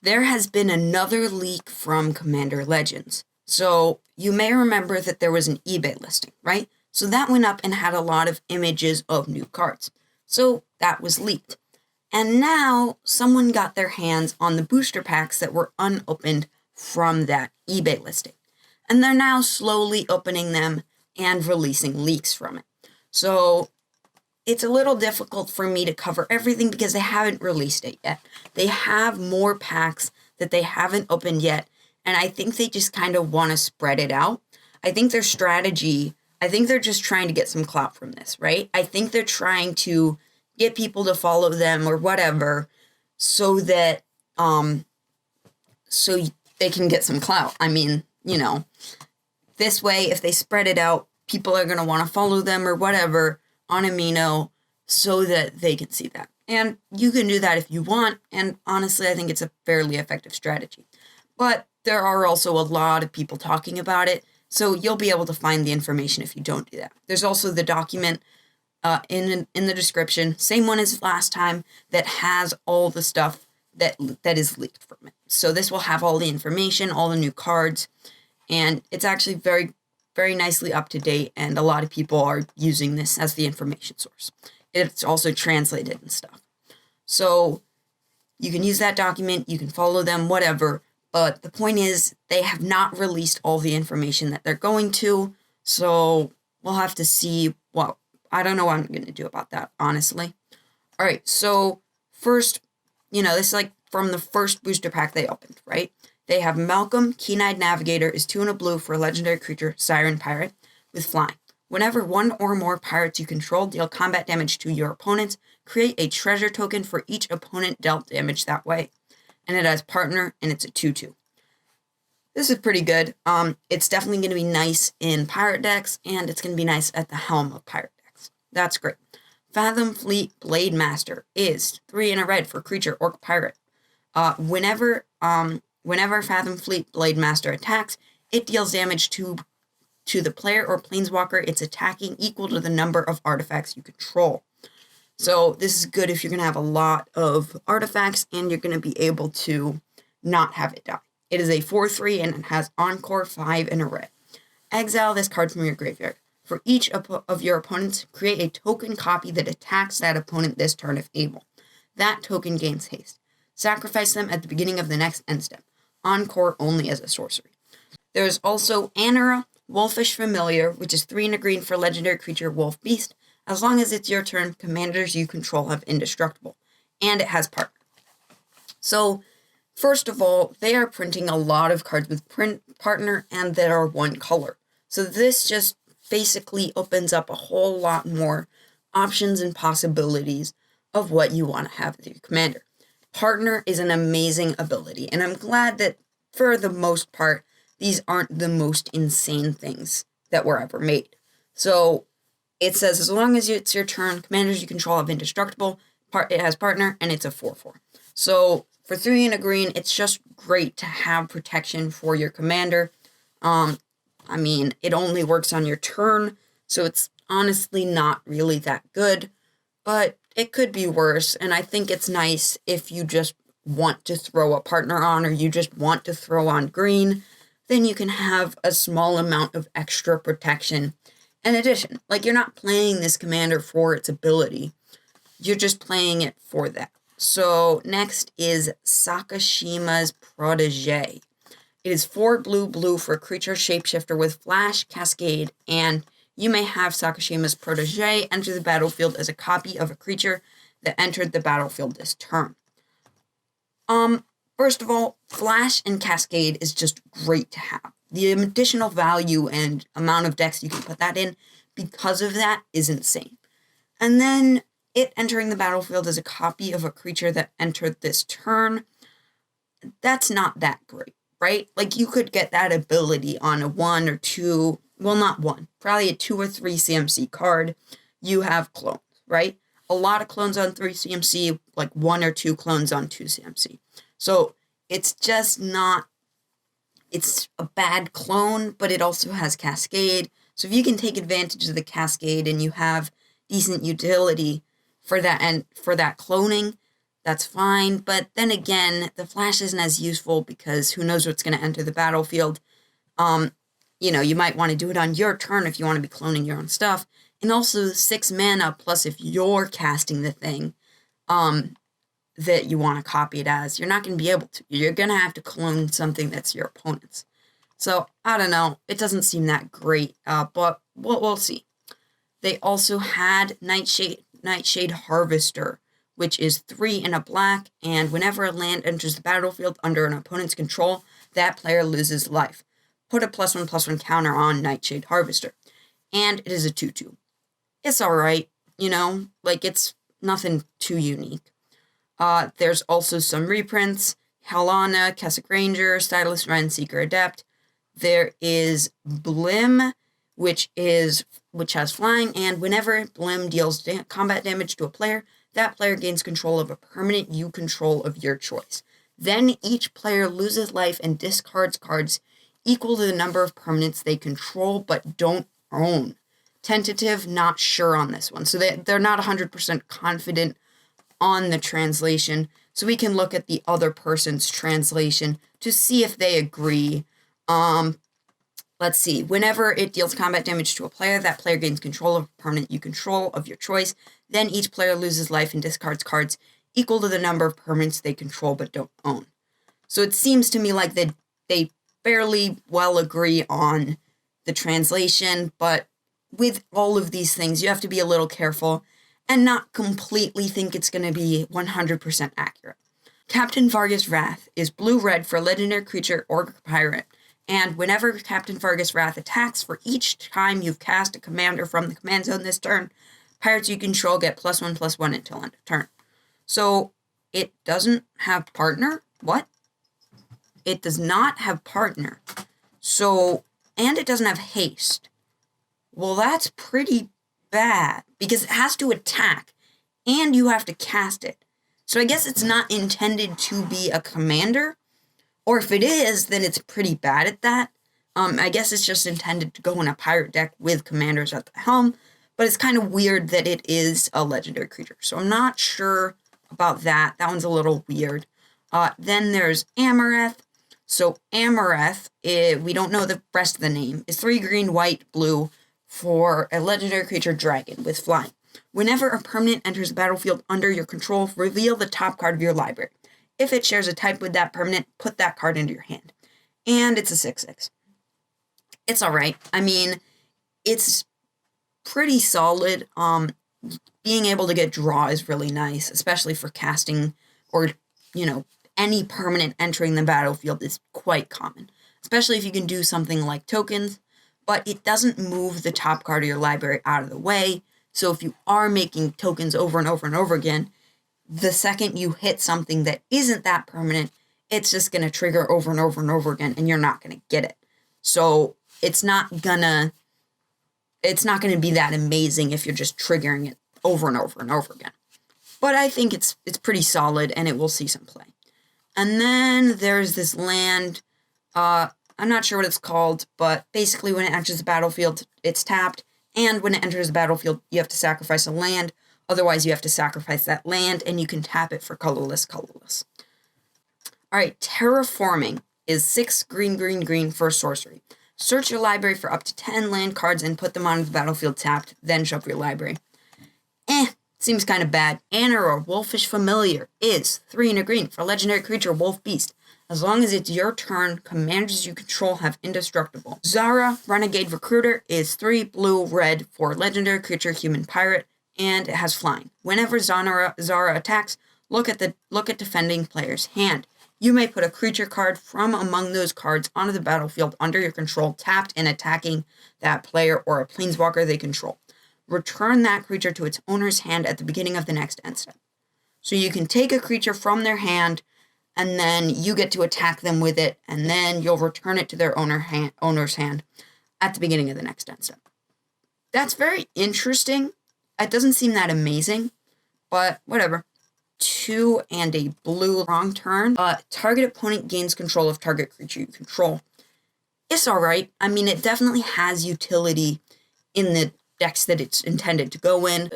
there has been another leak from Commander Legends. So you may remember that there was an eBay listing, right? So that went up and had a lot of images of new cards. So that was leaked. And now someone got their hands on the booster packs that were unopened from that eBay listing. And they're now slowly opening them and releasing leaks from it. So it's a little difficult for me to cover everything because they haven't released it yet. They have more packs that they haven't opened yet, and I think they just kind of want to spread it out. I think their strategy, I think they're just trying to get some clout from this, right? I think they're trying to get people to follow them or whatever so that, so they can get some clout. I mean, you know, this way, if they spread it out, people are going to want to follow them or whatever on Amino so that they can see that. And you can do that if you want, and honestly, I think it's a fairly effective strategy. But there are also a lot of people talking about it, so you'll be able to find the information if you don't do that. There's also the document in the description, same one as last time, that has all the stuff that is leaked from it. So this will have all the information, all the new cards, and it's actually very, very nicely up to date, and a lot of people are using this as the information source. It's also translated and stuff. So you can use that document, you can follow them, whatever, but the point is they have not released all the information that they're going to, so we'll have to see what, I don't know what I'm going to do about that, honestly. All right, so first, you know, this is like from the first booster pack they opened, right? They have Malcolm, Keen-Eyed Navigator, is 2 and a blue for a legendary creature, Siren Pirate, with flying. Whenever one or more pirates you control deal combat damage to your opponents, create a treasure token for each opponent dealt damage that way. And it has partner, and it's a 2/2. This is pretty good. It's definitely going to be nice in pirate decks, and it's going to be nice at the helm of pirate decks. That's great. Fathom Fleet Blade Master is 3 and a red for creature orc pirate. Whenever Fathom Fleet Blade Master attacks, it deals damage to the player or planeswalker it's attacking equal to the number of artifacts you control. So this is good if you're going to have a lot of artifacts and you're going to be able to not have it die. It is a 4/3 and it has Encore, 5 and a red. Exile this card from your graveyard. For each of your opponents, create a token copy that attacks that opponent this turn if able. That token gains haste. Sacrifice them at the beginning of the next end step. Encore only as a sorcery. There is also Anura, Wolfish Familiar, which is 3 and a green for legendary creature Wolf Beast. As long as it's your turn, commanders you control have indestructible. And it has partner. So, first of all, they are printing a lot of cards with partner and that are one color. So this just basically opens up a whole lot more options and possibilities of what you want to have with your commander. Partner is an amazing ability, and I'm glad that for the most part, these aren't the most insane things that were ever made. So it says, as long as it's your turn, commanders you control have indestructible, it has partner, and it's a 4/4. So for 3 and a green, it's just great to have protection for your commander. I mean, it only works on your turn, so it's honestly not really that good, but it could be worse, and I think it's nice if you just want to throw a partner on or you just want to throw on green, then you can have a small amount of extra protection. In addition, like, you're not playing this commander for its ability, you're just playing it for that. So next is Sakashima's Protege. It is 4 blue for a creature shapeshifter with flash, cascade, and you may have Sakashima's Protege enter the battlefield as a copy of a creature that entered the battlefield this turn. First of all, flash and cascade is just great to have. The additional value and amount of decks you can put that in because of that is insane. And then it entering the battlefield as a copy of a creature that entered this turn, that's not that great, right? Like, you could get that ability on a 1 or 2, well, not 1, probably a 2 or 3 CMC card. You have clones, right? A lot of clones on 3 CMC, like 1 or 2 clones on 2 CMC. So it's just not, it's a bad clone, but it also has cascade. So if you can take advantage of the cascade and you have decent utility for that and for that cloning, that's fine. But then again, the flash isn't as useful because who knows what's going to enter the battlefield. You might want to do it on your turn if you want to be cloning your own stuff. And also 6 mana, plus if you're casting the thing that you want to copy it as, you're not going to be able to. You're going to have to clone something that's your opponent's. So, I don't know. It doesn't seem that great, but we'll see. They also had Nightshade Harvester, which is 3 and a black, and whenever a land enters the battlefield under an opponent's control, that player loses life. Put a +1/+1 counter on Nightshade Harvester. And it is a 2/2. It's alright, it's nothing too unique. There's also some reprints. Helana, Keswick Ranger, Stylus Ren, Seeker Adept. There is Blim, which has flying, and whenever Blim deals combat damage to a player, that player gains control of a permanent you control of your choice. Then each player loses life and discards cards equal to the number of permanents they control but don't own. Tentative, not sure on this one. So they're not 100% confident on the translation. So we can look at the other person's translation to see if they agree. Let's see. Whenever it deals combat damage to a player, that player gains control of a permanent you control of your choice. Then each player loses life and discards cards equal to the number of permanents they control but don't own. So it seems to me like they fairly well agree on the translation, but with all of these things, you have to be a little careful and not completely think it's going to be 100% accurate. Captain Vargas Wrath is blue-red for a legendary creature or pirate, and whenever Captain Vargas Wrath attacks, for each time you've cast a commander from the command zone this turn, pirates you control get +1/+1 until end of turn. So, it doesn't have partner? What? It does not have partner. So, and it doesn't have haste. Well, that's pretty bad, because it has to attack, and you have to cast it. So I guess it's not intended to be a commander, or if it is, then it's pretty bad at that. I guess it's just intended to go in a pirate deck with commanders at the helm, but it's kind of weird that it is a legendary creature. So I'm not sure about that. That one's a little weird. Then there's Amareth. So Amareth, we don't know the rest of the name, is 3 green, white, blue for a legendary creature dragon with flying. Whenever a permanent enters the battlefield under your control, reveal the top card of your library. If it shares a type with that permanent, put that card into your hand. And it's a 6/6. It's alright. I mean, it's pretty solid. Being able to get draw is really nice, especially for casting or, any permanent entering the battlefield is quite common. Especially if you can do something like tokens, but it doesn't move the top card of your library out of the way. So if you are making tokens over and over and over again, the second you hit something that isn't that permanent, it's just going to trigger over and over and over again, and you're not going to get it. So it's not gonna be that amazing if you're just triggering it over and over and over again. But I think it's pretty solid, and it will see some play. And then there's this land, I'm not sure what it's called, but basically when it enters the battlefield, it's tapped, and when it enters the battlefield, you have to sacrifice a land. Otherwise, you have to sacrifice that land, and you can tap it for colorless. Alright, Terraforming is 6 green for sorcery. Search your library for up to 10 land cards and put them onto the battlefield tapped, then shuffle your library. Seems kind of bad. Anaror, Wolfish Familiar, is 3 and a green for a legendary creature, Wolf Beast. As long as it's your turn, commanders you control have indestructible. Zara, Renegade Recruiter, is 3 blue-red for legendary creature, Human Pirate, and it has flying. Whenever Zara attacks, look at defending player's hand. You may put a creature card from among those cards onto the battlefield under your control, tapped and attacking that player or a planeswalker they control. Return that creature to its owner's hand at the beginning of the next end step. So you can take a creature from their hand, and then you get to attack them with it, and then you'll return it to their owner's hand at the beginning of the next end step. That's very interesting. It doesn't seem that amazing, but whatever. 2 and a blue, wrong turn. Target opponent gains control of target creature you control. It's alright. I mean, it definitely has utility in the decks that it's intended to go in.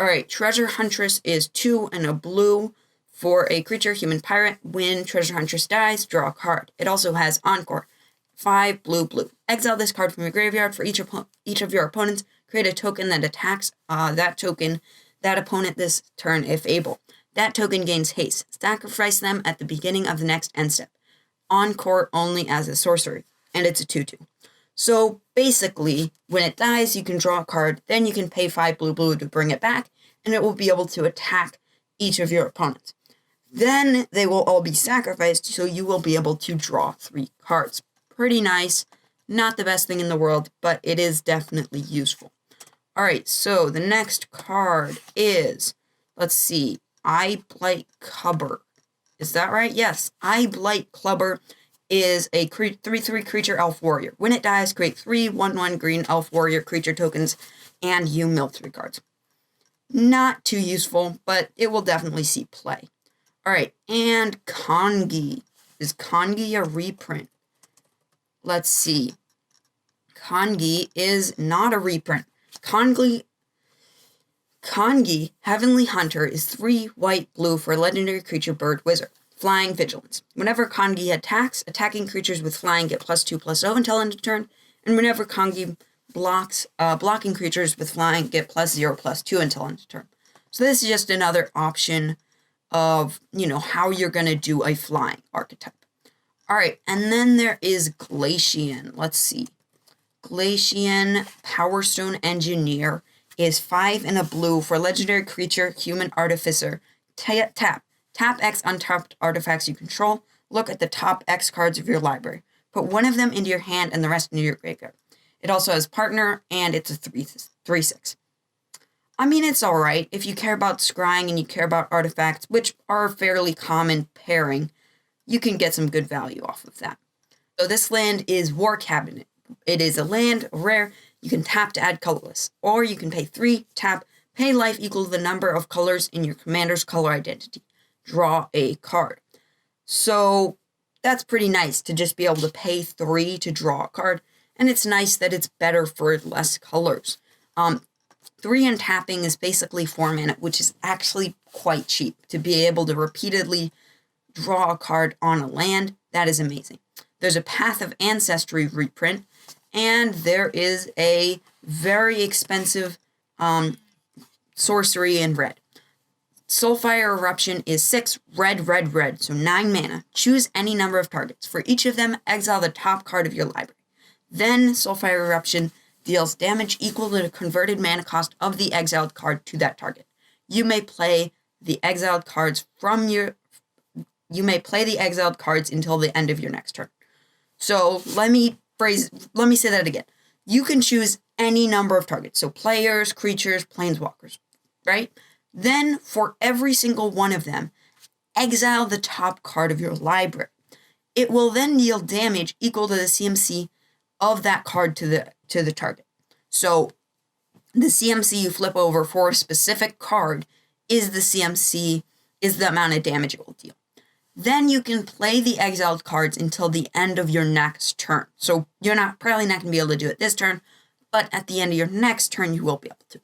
Alright, Treasure Huntress is 2 and a blue For a creature, human pirate, when Treasure Huntress dies, draw a card. It also has Encore. 5 blue, blue. Exile this card from your graveyard. For each of your opponents, create a token that attacks that opponent this turn if able. That token gains haste. Sacrifice them at the beginning of the next end step. Encore only as a sorcery, and it's a 2/2. So basically, when it dies, you can draw a card, then you can pay 5 blue, blue to bring it back, and it will be able to attack each of your opponents. Then they will all be sacrificed, so you will be able to draw 3 cards. Pretty nice. Not the best thing in the world, but it is definitely useful. Alright, so the next card is, let's see, Eye Blight Clubber. Is that right? Yes. Eye Blight Clubber is a 3/3 creature elf warrior. When it dies, create 3 1/1 green elf warrior creature tokens, and you mill 3 cards. Not too useful, but it will definitely see play. Alright, and Kongi. Is Kongi a reprint? Let's see. Kongi is not a reprint. Kongi, Heavenly Hunter, is 3 white, blue for a legendary creature bird wizard. Flying Vigilance. Whenever Kongi attacks, attacking creatures with flying get +2/+0 until end of turn, and whenever Kongi blocks, blocking creatures with flying get +0/+2 until end of turn. So this is just another option of, how you're going to do a flying archetype. Alright, and then there is Glacian. Let's see. Glacian Power Stone Engineer is 5 and a blue for legendary creature, human artificer. Tap X untapped artifacts you control. Look at the top X cards of your library. Put one of them into your hand and the rest into your graveyard. It also has partner, and it's a 3/6. I mean, it's alright. If you care about scrying and you care about artifacts, which are a fairly common pairing, you can get some good value off of that. So this land is War Cabinet. It is a land, rare. You can tap to add colorless. Or you can pay 3, tap, pay life equal to the number of colors in your commander's color identity. Draw a card. So that's pretty nice to just be able to pay 3 to draw a card. And it's nice that it's better for less colors. 3 and tapping is basically 4 mana, which is actually quite cheap. To be able to repeatedly draw a card on a land, that is amazing. There's a Path of Ancestry reprint, and there is a very expensive sorcery in red. Soulfire Eruption is 6, red, red, red, so 9 mana. Choose any number of targets. For each of them, exile the top card of your library. Then Soulfire Eruption deals damage equal to the converted mana cost of the exiled card to that target. You may play the exiled cards until the end of your next turn. So let me say that again. You can choose any number of targets. So players, creatures, planeswalkers, right? Then for every single one of them, exile the top card of your library. It will then deal damage equal to the CMC of that card to the target. So the CMC you flip over for a specific card is the amount of damage it will deal. Then you can play the exiled cards until the end of your next turn. So you're probably not going to be able to do it this turn, but at the end of your next turn, you will be able to.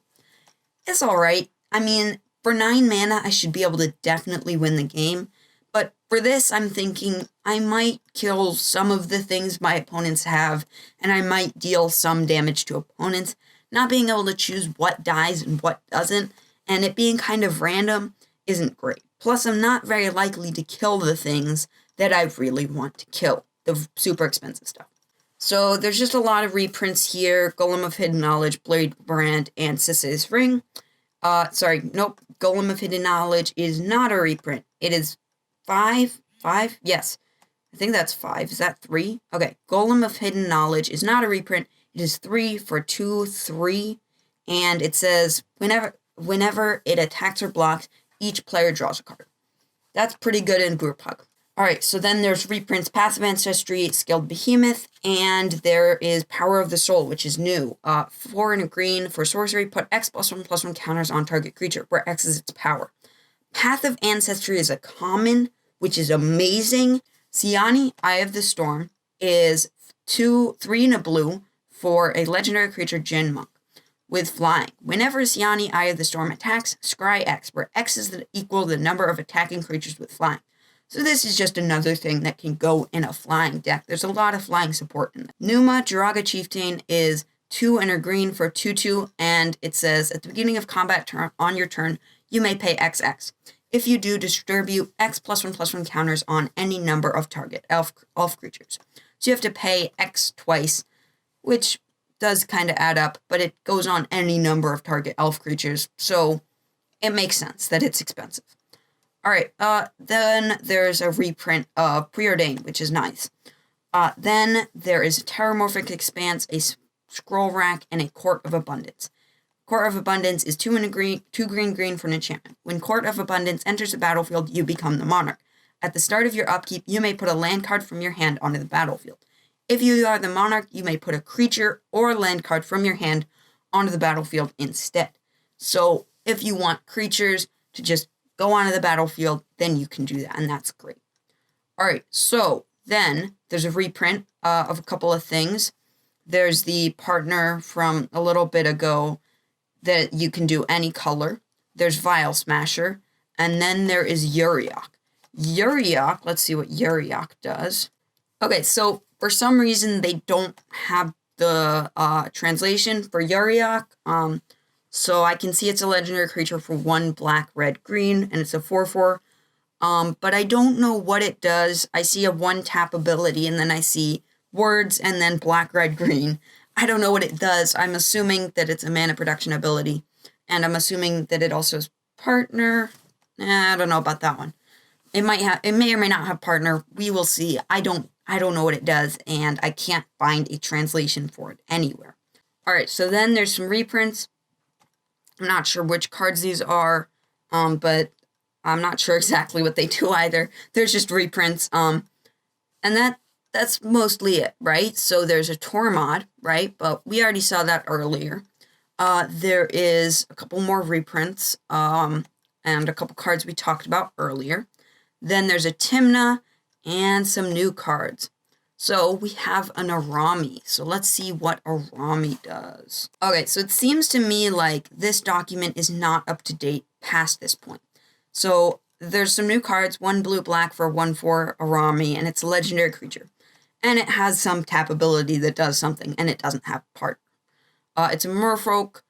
It's alright. I mean, for 9 mana, I should be able to definitely win the game. But for this, I'm thinking I might kill some of the things my opponents have, and I might deal some damage to opponents. Not being able to choose what dies and what doesn't, and it being kind of random, isn't great. Plus, I'm not very likely to kill the things that I really want to kill, the super expensive stuff. So there's just a lot of reprints here. Golem of Hidden Knowledge, Blade Brand, and Sisay's Ring. Golem of Hidden Knowledge is not a reprint. It is 5? Yes. I think that's 5. Is that 3? Okay. Golem of Hidden Knowledge is not a reprint. It is 3 for 2, 3. And it says, whenever it attacks or blocks, each player draws a card. That's pretty good in group hug. Alright, so then there's reprints Path of Ancestry, Scaled Behemoth, and there is Power of the Soul, which is new. 4 and a green for sorcery, put X +1/+1 counters on target creature, where X is its power. Path of Ancestry is a common, which is amazing. Siani, Eye of the Storm, is 3 and a blue for a legendary creature, Jin Monk. with flying. Whenever Siani, Eye of the Storm attacks, scry X, where X is equal to the number of attacking creatures with flying. So this is just another thing that can go in a flying deck. There's a lot of flying support in it. Numa, Jiraga Chieftain, is 2 and a green for 2/2, and it says, at the beginning of combat on your turn, you may pay XX. If you do, distribute X +1/+1 counters on any number of target elf creatures. So you have to pay X twice, which does kind of add up, but it goes on any number of target elf creatures, so it makes sense that it's expensive. Alright, then there's a reprint of Preordain, which is nice. Then there is a Terramorphic Expanse, a Scroll Rack, and a Court of Abundance. Court of Abundance is 2 green for an enchantment. When Court of Abundance enters the battlefield, you become the monarch. At the start of your upkeep, you may put a land card from your hand onto the battlefield. If you are the monarch, you may put a creature or land card from your hand onto the battlefield instead. So if you want creatures to just go onto the battlefield, then you can do that, and that's great. Alright, so then there's a reprint of a couple of things. There's the partner from a little bit ago that you can do any color. There's Vial Smasher, and then there is Yurlok. Yurlok, let's see what Yurlok does. Okay, so for some reason they don't have the translation for Yurlok. So I can see it's a legendary creature for 1 black, red, green, and it's a 4/4. But I don't know what it does. I see a 1-tap ability, and then I see words, and then black, red, green. I don't know what it does. I'm assuming that it's a mana production ability, and I'm assuming that it also has partner. I don't know about that one. It may or may not have partner. We will see. I don't know what it does, and I can't find a translation for it anywhere. All right, so then there's some reprints. I'm not sure which cards these are, but I'm not sure exactly what they do either. There's just reprints, and that's mostly it, right? So there's a Tormod, right? But we already saw that earlier. There is a couple more reprints, and a couple cards we talked about earlier. Then there's a Tymna and some new cards. So we have an Aurami. So let's see what Aurami does. Okay, so it seems to me like this document is not up to date past this point. So there's some new cards, 1 blue-black for 1/4 Aurami, and it's a legendary creature. And it has some tap ability that does something, and it doesn't have partner. It's a Merfolk,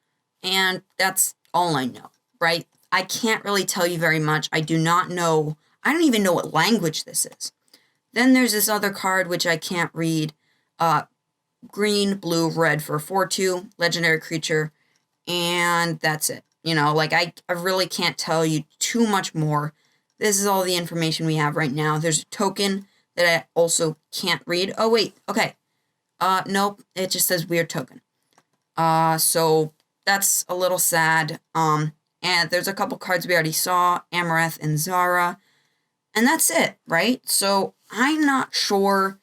and that's all I know, right? I can't really tell you very much. I don't even know what language this is. Then there's this other card, which I can't read. Green, blue, red for 4/2, legendary creature, and that's it. I really can't tell you too much more. This is all the information we have right now. There's a token that I also can't read. Oh, wait, okay. Nope, it just says weird token. So that's a little sad. And there's a couple cards we already saw, Amaranth and Zara. And that's it, right? So I'm not sure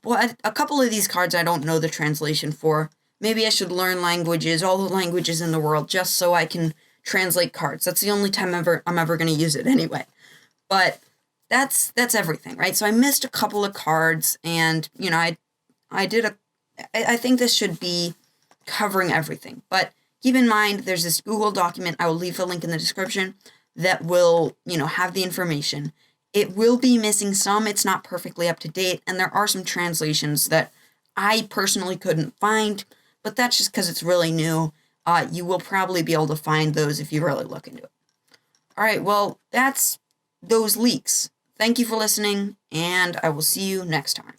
what a couple of these cards I don't know the translation for. Maybe I should learn languages, all the languages in the world, just so I can translate cards. That's the only time I'm ever going to use it anyway. But that's everything, right? So I missed a couple of cards, and I think this should be covering everything. But keep in mind, there's this Google document. I will leave a link in the description that will, have the information. It will be missing some. It's not perfectly up to date, and there are some translations that I personally couldn't find, but that's just because it's really new. You will probably be able to find those if you really look into it. All right, well, that's those leaks. Thank you for listening, and I will see you next time.